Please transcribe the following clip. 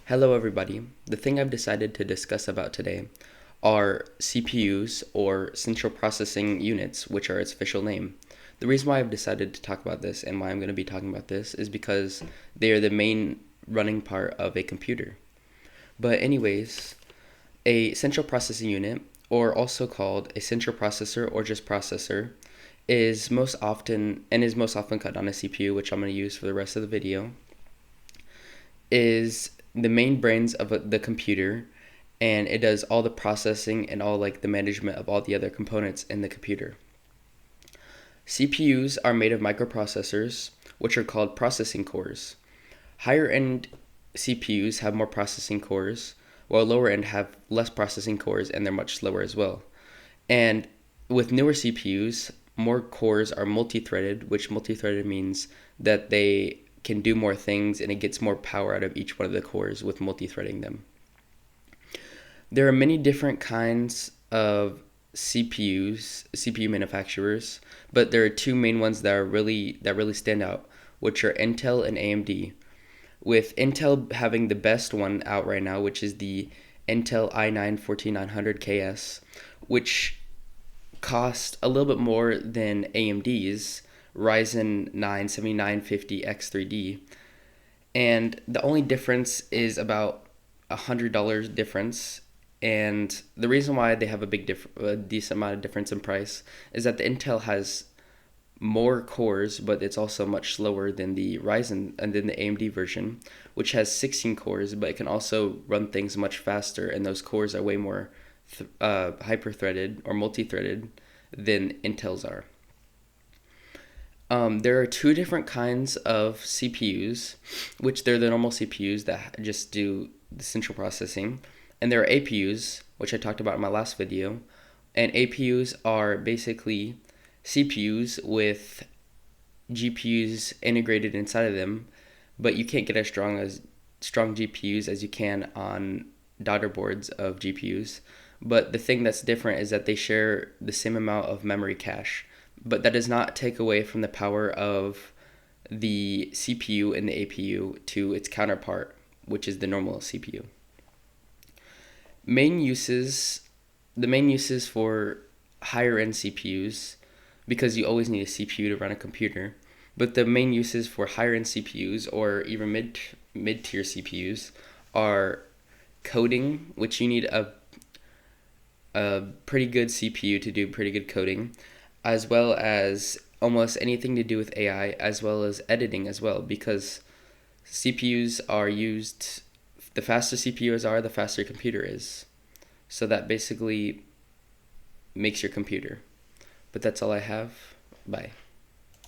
Hello, everybody. The thing I've decided to discuss about today are CPUs, or Central Processing Units, which are its official name. The reason why I've decided to talk about this and why I'm going to be talking about this is because they are the main running part of a computer. But, anyways, a Central Processing Unit, or also called a central processor or just processor, is most often called on a CPU, which I'm going to use for the rest of the video, is the main brains of the computer, and it does all the processing and all like the management of all the other components in the computer. CPUs are made of microprocessors, which are called processing cores. Higher end CPUs have more processing cores, while lower end have less processing cores and they're much slower as well. And with newer CPUs, more cores are multi-threaded, which multi-threaded means that they can do more things and it gets more power out of each one of the cores with multi-threading them. There are many different kinds of CPU manufacturers, but there are two main ones that really stand out, which are Intel and AMD. With Intel having the best one out right now, which is the Intel i9-14900KS, which cost a little bit more than AMD's Ryzen 9 7950X3D, and the only difference is about $100 difference. And the reason why they have a decent amount of difference in price is that the Intel has more cores, but it's also much slower than the Ryzen and then the AMD version, which has 16 cores, but it can also run things much faster, and those cores are way more hyper-threaded or multi-threaded than Intel's are. There are two different kinds of CPUs, which they're the normal CPUs that just do the central processing, and there are APUs, which I talked about in my last video. And APUs are basically CPUs with GPUs integrated inside of them, but you can't get as strong GPUs as you can on daughter boards of GPUs. But the thing that's different is that they share the same amount of memory cache, but that does not take away from the power of the CPU and the APU to its counterpart, which is the normal CPU. Main uses The main uses for higher end CPUs, because you always need a CPU to run a computer, but the main uses for higher end CPUs or even mid tier CPUs are coding, which you need a pretty good CPU to do pretty good coding, as well as almost anything to do with AI, as well as editing as well, because CPUs are used, the faster CPUs are, the faster your computer is. So that basically makes your computer. But that's all I have. Bye.